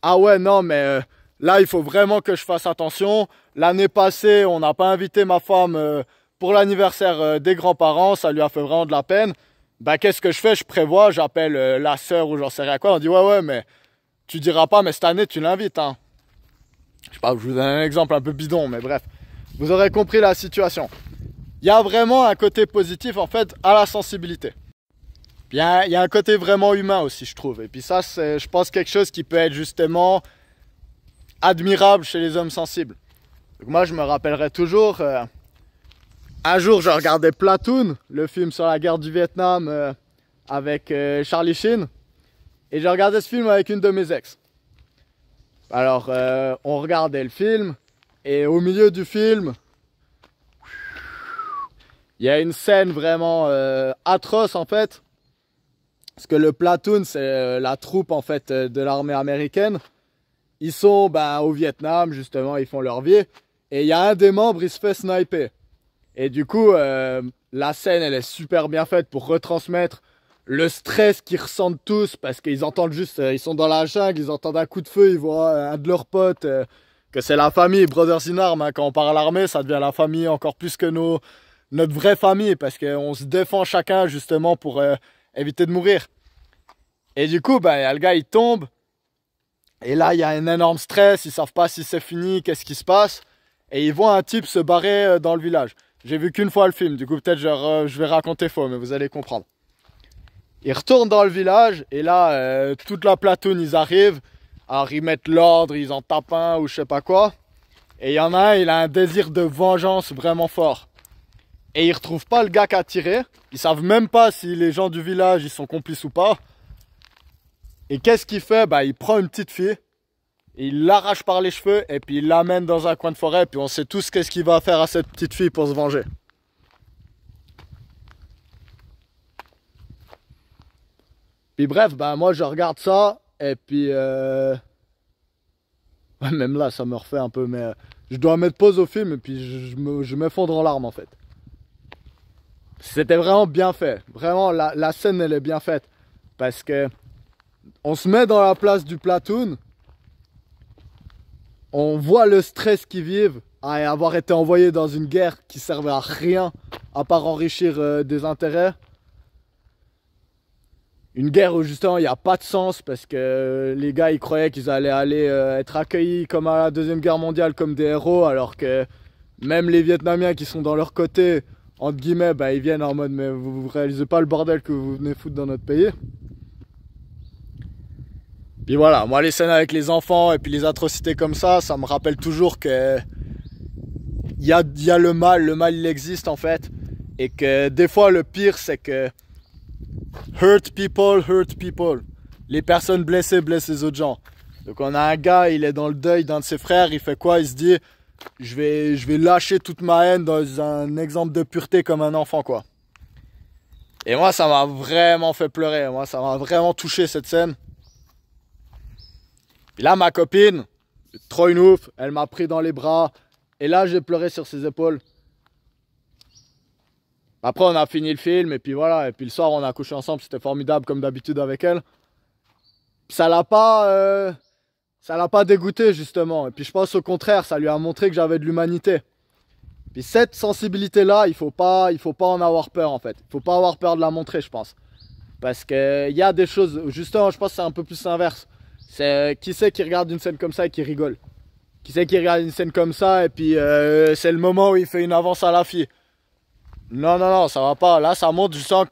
ah ouais non mais... là, il faut vraiment que je fasse attention. L'année passée, on n'a pas invité ma femme pour l'anniversaire des grands-parents. Ça lui a fait vraiment de la peine. Bah, qu'est-ce que je fais? Je prévois, j'appelle la sœur ou j'en sais rien quoi. On dit, ouais, mais tu diras pas, mais cette année, tu l'invites. Hein. Je sais pas, je vous donne un exemple un peu bidon, mais bref. Vous aurez compris la situation. Il y a vraiment un côté positif, en fait, à la sensibilité. Il y a un côté vraiment humain aussi, je trouve. Et puis ça, c'est, je pense, quelque chose qui peut être justement... admirable chez les hommes sensibles. Donc moi je me rappellerai toujours, un jour je regardais Platoon, le film sur la guerre du Vietnam avec Charlie Sheen, et j'ai regardé ce film avec une de mes ex. Alors on regardait le film, et au milieu du film, il y a une scène vraiment atroce en fait, parce que le Platoon c'est la troupe en fait de l'armée américaine. Ils sont au Vietnam, justement, ils font leur vie. Et il y a un des membres, il se fait sniper. Et du coup, la scène, elle est super bien faite pour retransmettre le stress qu'ils ressentent tous. Parce qu'ils entendent juste, ils sont dans la jungle, ils entendent un coup de feu, ils voient un de leurs potes, que c'est la famille, Brothers in Arms. Hein. Quand on part à l'armée, ça devient la famille encore plus que notre vraie famille. Parce qu'on se défend chacun, justement, pour éviter de mourir. Et du coup, le gars, il tombe. Et là, il y a un énorme stress, ils savent pas si c'est fini, qu'est-ce qui se passe. et ils voient un type se barrer dans le village. J'ai vu qu'une fois le film, du coup peut-être je vais raconter faux, mais vous allez comprendre. Ils retournent dans le village et là, toute la platoon, ils arrivent. Alors ils mettent l'ordre, ils en tapent un ou je sais pas quoi. Et il y en a un, il a un désir de vengeance vraiment fort. Et ils retrouvent pas le gars qui a tiré. Ils savent même pas si les gens du village ils sont complices ou pas. Et qu'est-ce qu'il fait? Bah, il prend une petite fille, il l'arrache par les cheveux et puis il l'amène dans un coin de forêt. Puis on sait tous qu'est-ce qu'il va faire à cette petite fille pour se venger. Puis bref, bah moi je regarde ça et puis ouais, même là ça me refait un peu, mais je dois mettre pause au film et puis je m'effondre en larmes en fait. C'était vraiment bien fait, vraiment la scène elle est bien faite parce que on se met dans la place du platoon, on voit le stress qu'ils vivent à avoir été envoyés dans une guerre qui servait à rien à part enrichir des intérêts. Une guerre où justement il n'y a pas de sens parce que les gars ils croyaient qu'ils allaient aller être accueillis comme à la Deuxième Guerre mondiale comme des héros, alors que même les Vietnamiens qui sont dans leur côté, entre guillemets, bah, ils viennent en mode mais vous réalisez pas le bordel que vous venez foutre dans notre pays. Puis voilà, moi les scènes avec les enfants et puis les atrocités comme ça me rappelle toujours que il y a le mal il existe en fait, et que des fois le pire c'est que hurt people. Les personnes blessées blessent les autres gens. Donc on a un gars, il est dans le deuil d'un de ses frères, il fait quoi? Il se dit, je vais lâcher toute ma haine dans un exemple de pureté comme un enfant quoi. Et moi ça m'a vraiment fait pleurer, moi ça m'a vraiment touché cette scène. Et là ma copine, trop une ouf, elle m'a pris dans les bras, et là j'ai pleuré sur ses épaules. Après on a fini le film et puis voilà, et puis le soir on a couché ensemble, c'était formidable comme d'habitude avec elle. Ça l'a pas dégoûté justement, et puis je pense au contraire, ça lui a montré que j'avais de l'humanité. Puis cette sensibilité là, il faut pas en avoir peur en fait, il faut pas avoir peur de la montrer je pense. Parce que il y a des choses, justement je pense que c'est un peu plus l'inverse. C'est qui c'est qui regarde une scène comme ça et qui rigole? Qui c'est qui regarde une scène comme ça et puis c'est le moment où il fait une avance à la fille? Non, ça va pas. Là, ça montre, je sens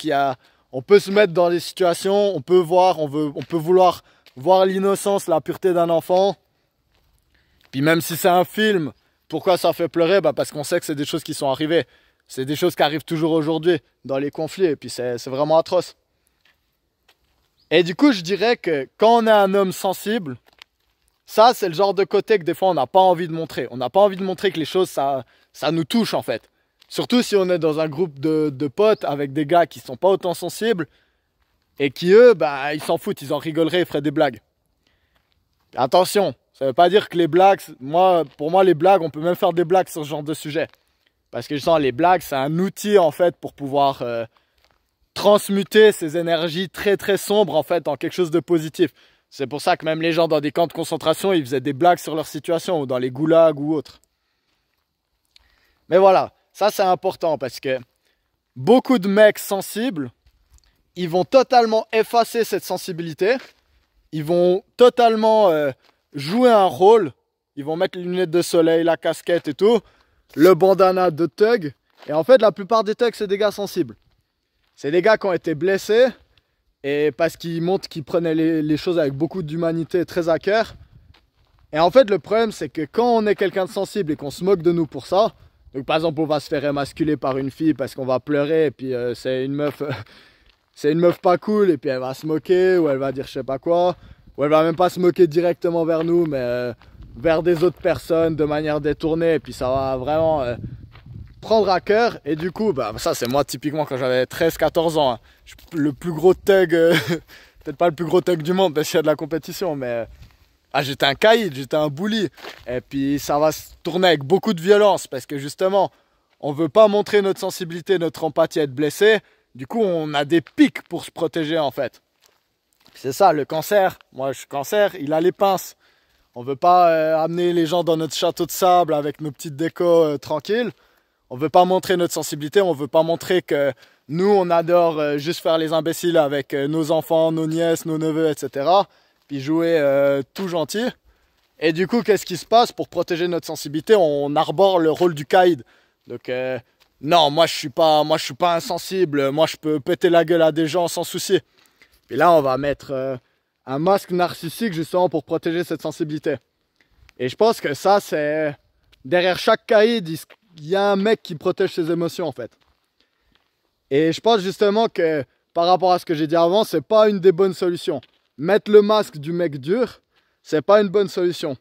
on peut se mettre dans des situations, on peut vouloir voir l'innocence, la pureté d'un enfant. Puis même si c'est un film, pourquoi ça fait pleurer? Bah parce qu'on sait que c'est des choses qui sont arrivées. C'est des choses qui arrivent toujours aujourd'hui dans les conflits et puis c'est vraiment atroce. Et du coup, je dirais que quand on est un homme sensible, ça, c'est le genre de côté que des fois, on n'a pas envie de montrer. On n'a pas envie de montrer que les choses, ça nous touche en fait. Surtout si on est dans un groupe de potes avec des gars qui sont pas autant sensibles et qui eux, bah, ils s'en foutent, ils en rigoleraient, ils feraient des blagues. Attention, ça veut pas dire que les blagues, pour moi les blagues, on peut même faire des blagues sur ce genre de sujet. Parce que je sens les blagues, c'est un outil en fait pour pouvoir transmuter ces énergies très très sombres en fait en quelque chose de positif. C'est pour ça que même les gens dans des camps de concentration, ils faisaient des blagues sur leur situation ou dans les goulags ou autres. Mais voilà. Ça, c'est important parce que beaucoup de mecs sensibles, ils vont totalement effacer cette sensibilité. Ils vont totalement jouer un rôle. Ils vont mettre les lunettes de soleil, la casquette et tout, le bandana de thug. Et en fait, la plupart des thugs, c'est des gars sensibles. C'est des gars qui ont été blessés et parce qu'ils montrent qu'ils prenaient les choses avec beaucoup d'humanité, très à cœur. Et en fait, le problème, c'est que quand on est quelqu'un de sensible et qu'on se moque de nous pour ça, donc par exemple, on va se faire émasculer par une fille parce qu'on va pleurer et puis c'est une meuf pas cool et puis elle va se moquer ou elle va dire je sais pas quoi, ou elle va même pas se moquer directement vers nous mais vers des autres personnes de manière détournée et puis ça va vraiment prendre à cœur. Et du coup, bah, ça c'est moi typiquement quand j'avais 13-14 ans, hein. Le plus gros thug, peut-être pas le plus gros thug du monde parce qu'il y a de la compétition, mais j'étais un caïd, j'étais un bully. Et puis ça va se tourner avec beaucoup de violence parce que justement, on veut pas montrer notre sensibilité, notre empathie à être blessé. Du coup, on a des pics pour se protéger en fait. C'est ça, le cancer. Moi, je suis cancer, il a les pinces. On veut pas amener les gens dans notre château de sable avec nos petites décos tranquilles. On veut pas montrer notre sensibilité, on veut pas montrer que nous, on adore juste faire les imbéciles avec nos enfants, nos nièces, nos neveux, etc. Puis jouer tout gentil. Et du coup, qu'est-ce qui se passe? Pour protéger notre sensibilité, on arbore le rôle du caïd. Donc, non, moi je suis pas insensible, moi je peux péter la gueule à des gens sans souci. Et là, on va mettre un masque narcissique justement pour protéger cette sensibilité. Et je pense que ça, c'est... Derrière chaque caïd, il y a un mec qui protège ses émotions en fait. Et je pense justement que par rapport à ce que j'ai dit avant, c'est pas une des bonnes solutions. Mettre le masque du mec dur, c'est pas une bonne solution.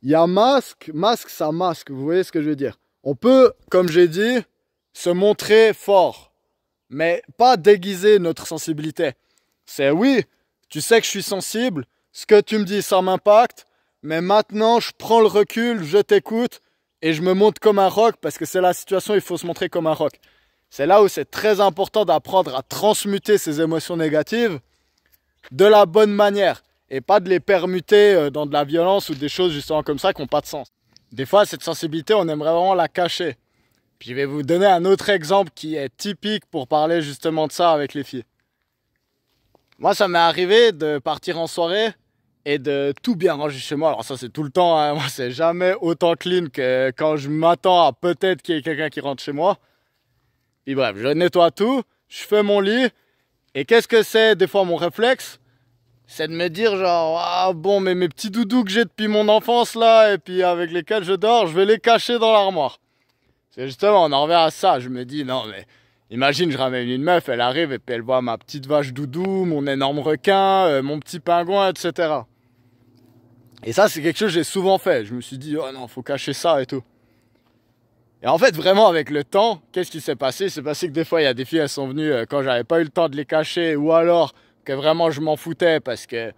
Il y a masque, ça masque, vous voyez ce que je veux dire. On peut, comme j'ai dit, se montrer fort, mais pas déguiser notre sensibilité. C'est oui, tu sais que je suis sensible, ce que tu me dis ça m'impacte, mais maintenant je prends le recul, je t'écoute et je me montre comme un roc parce que c'est la situation, il faut se montrer comme un roc. C'est là où c'est très important d'apprendre à transmuter ces émotions négatives de la bonne manière et pas de les permuter dans de la violence ou des choses justement comme ça qui n'ont pas de sens. Des fois, cette sensibilité, on aimerait vraiment la cacher. Puis je vais vous donner un autre exemple qui est typique pour parler justement de ça avec les filles. Moi, ça m'est arrivé de partir en soirée et de tout bien ranger chez moi. Alors ça, c'est tout le temps, hein. Moi, c'est jamais autant clean que quand je m'attends à peut-être qu'il y ait quelqu'un qui rentre chez moi. Puis bref, je nettoie tout, je fais mon lit. Et qu'est-ce que c'est des fois mon réflexe? C'est de me dire genre, ah bon, mais mes petits doudous que j'ai depuis mon enfance là, et puis avec lesquels je dors, je vais les cacher dans l'armoire. C'est justement, on en revient à ça. Je me dis, non mais, imagine, je ramène une meuf, elle arrive et puis elle voit ma petite vache doudou, mon énorme requin, mon petit pingouin, etc. Et ça, c'est quelque chose que j'ai souvent fait. Je me suis dit, oh non, faut cacher ça et tout. Et en fait, vraiment, avec le temps, qu'est-ce qui s'est passé? C'est passé que des fois, il y a des filles, elles sont venues quand j'avais pas eu le temps de les cacher, ou alors que vraiment je m'en foutais parce que,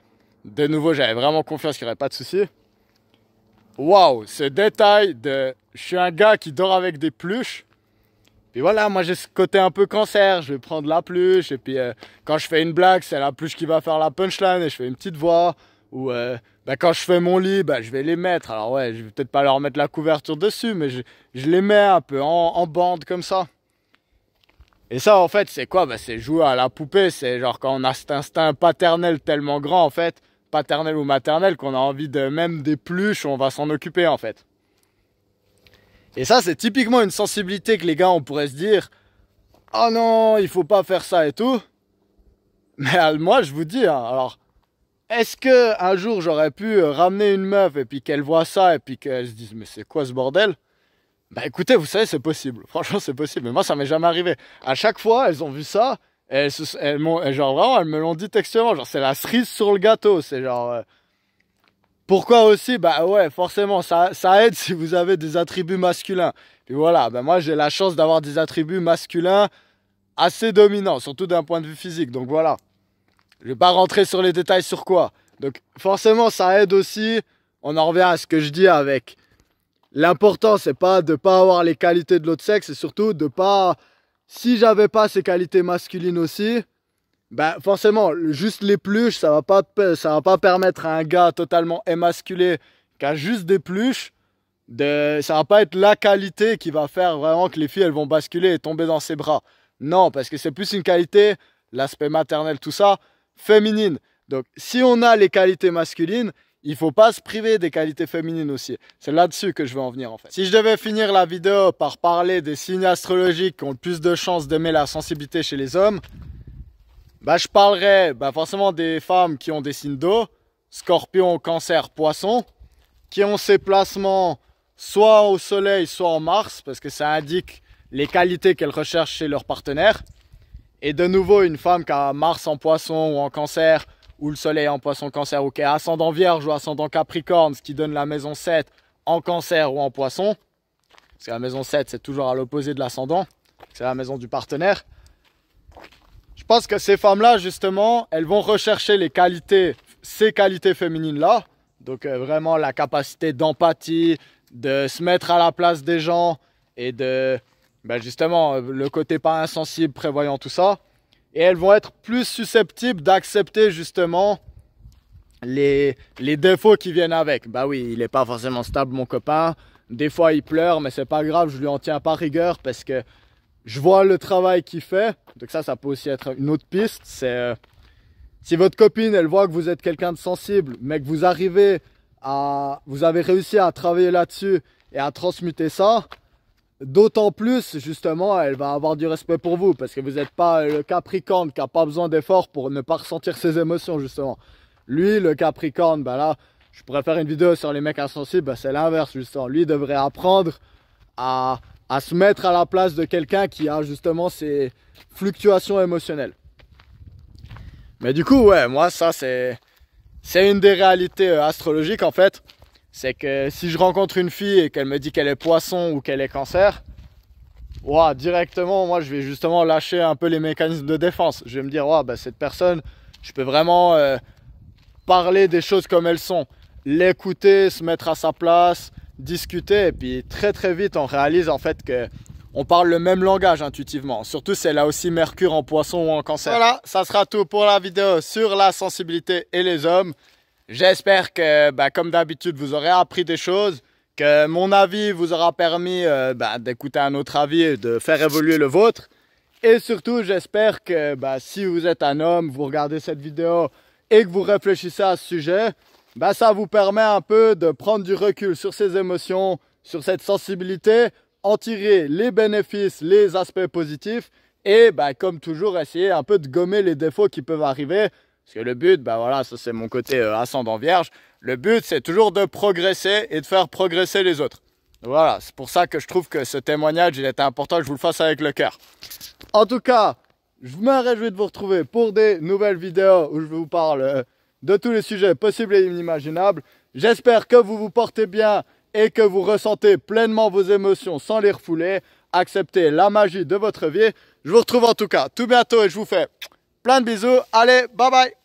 de nouveau, j'avais vraiment confiance qu'il n'y aurait pas de souci. Waouh, ce détail de je suis un gars qui dort avec des pluches. Puis voilà, moi j'ai ce côté un peu cancer, je vais prendre la pluche, et puis quand je fais une blague, c'est la pluche qui va faire la punchline, et je fais une petite voix. Ou quand je fais mon lit, je vais les mettre. Alors ouais, je vais peut-être pas leur mettre la couverture dessus, mais je les mets un peu en bande comme ça. Et ça, en fait, c'est quoi? C'est jouer à la poupée. C'est genre quand on a cet instinct paternel tellement grand, en fait, paternel ou maternel, qu'on a envie de même des pluches, on va s'en occuper, en fait. Et ça, c'est typiquement une sensibilité que les gars, on pourrait se dire, oh non, il faut pas faire ça et tout. Mais moi, je vous dis, hein, alors, est-ce que un jour j'aurais pu ramener une meuf et puis qu'elle voit ça et puis qu'elle se dise, mais c'est quoi ce bordel? Écoutez, vous savez, c'est possible. Franchement, c'est possible. Mais moi, ça m'est jamais arrivé. À chaque fois, elles ont vu ça. Genre, vraiment, elles me l'ont dit textuellement. Genre, c'est la cerise sur le gâteau. C'est genre... Pourquoi aussi? Ouais, forcément, ça aide si vous avez des attributs masculins. Puis voilà, moi, j'ai la chance d'avoir des attributs masculins assez dominants, surtout d'un point de vue physique. Donc voilà. Je vais pas rentrer sur les détails sur quoi. Donc, forcément, ça aide aussi. On en revient à ce que je dis avec... L'important, c'est pas de pas avoir les qualités de l'autre sexe, c'est surtout de pas... Si j'avais pas ces qualités masculines aussi, forcément, juste les pluches, ça va pas permettre à un gars totalement émasculé qui a juste des pluches, ça va pas être la qualité qui va faire vraiment que les filles, elles vont basculer et tomber dans ses bras. Non, parce que c'est plus une qualité, l'aspect maternel, tout ça, féminine. Donc, si on a les qualités masculines, il ne faut pas se priver des qualités féminines aussi. C'est là-dessus que je veux en venir en fait. Si je devais finir la vidéo par parler des signes astrologiques qui ont le plus de chances d'aimer la sensibilité chez les hommes, je parlerais forcément des femmes qui ont des signes d'eau, Scorpion, Cancer, Poisson, qui ont ces placements soit au Soleil, soit en Mars, parce que ça indique les qualités qu'elles recherchent chez leur partenaire. Et de nouveau, une femme qui a Mars en Poisson ou en Cancer, ou le Soleil en Poisson, Cancer, ou qui est ascendant Vierge ou ascendant Capricorne, ce qui donne la maison 7 en Cancer ou en Poisson. Parce que la maison 7, c'est toujours à l'opposé de l'ascendant. C'est la maison du partenaire. Je pense que ces femmes-là, justement, elles vont rechercher ces qualités féminines-là. Donc vraiment la capacité d'empathie, de se mettre à la place des gens et de, justement, le côté pas insensible, prévoyant, tout ça. Et elles vont être plus susceptibles d'accepter justement les défauts qui viennent avec. Oui, il n'est pas forcément stable mon copain. Des fois il pleure, mais c'est pas grave, je lui en tiens pas rigueur parce que je vois le travail qu'il fait. Donc ça peut aussi être une autre piste. C'est si votre copine, elle voit que vous êtes quelqu'un de sensible, mais que vous arrivez vous avez réussi à travailler là-dessus et à transmuter ça, d'autant plus, justement, elle va avoir du respect pour vous parce que vous n'êtes pas le Capricorne qui n'a pas besoin d'efforts pour ne pas ressentir ses émotions, justement. Lui, le Capricorne, ben là, je pourrais faire une vidéo sur les mecs insensibles, ben c'est l'inverse, justement. Lui devrait apprendre à se mettre à la place de quelqu'un qui a justement ces fluctuations émotionnelles. Mais du coup, ouais, moi, ça, c'est une des réalités astrologiques, en fait. C'est que si je rencontre une fille et qu'elle me dit qu'elle est poisson ou qu'elle est cancer, ouais, directement, moi, je vais justement lâcher un peu les mécanismes de défense. Je vais me dire, ouais, bah, cette personne, je peux vraiment parler des choses comme elles sont. L'écouter, se mettre à sa place, discuter. Et puis, très, très vite, on réalise, en fait, que on parle le même langage intuitivement. Surtout si elle a aussi Mercure en poisson ou en cancer. Voilà, ça sera tout pour la vidéo sur la sensibilité et les hommes. J'espère que, comme d'habitude, vous aurez appris des choses, que mon avis vous aura permis d'écouter un autre avis et de faire évoluer le vôtre. Et surtout, j'espère que si vous êtes un homme, vous regardez cette vidéo et que vous réfléchissez à ce sujet, ça vous permet un peu de prendre du recul sur ces émotions, sur cette sensibilité, en tirer les bénéfices, les aspects positifs et comme toujours essayer un peu de gommer les défauts qui peuvent arriver. Parce que le but, voilà, ça c'est mon côté ascendant vierge. Le but, c'est toujours de progresser et de faire progresser les autres. Voilà, c'est pour ça que je trouve que ce témoignage, il était important que je vous le fasse avec le cœur. En tout cas, je me réjouis de vous retrouver pour des nouvelles vidéos où je vous parle de tous les sujets possibles et inimaginables. J'espère que vous vous portez bien et que vous ressentez pleinement vos émotions sans les refouler. Acceptez la magie de votre vie. Je vous retrouve en tout cas tout bientôt et je vous fais plein de bisous. Allez, bye bye.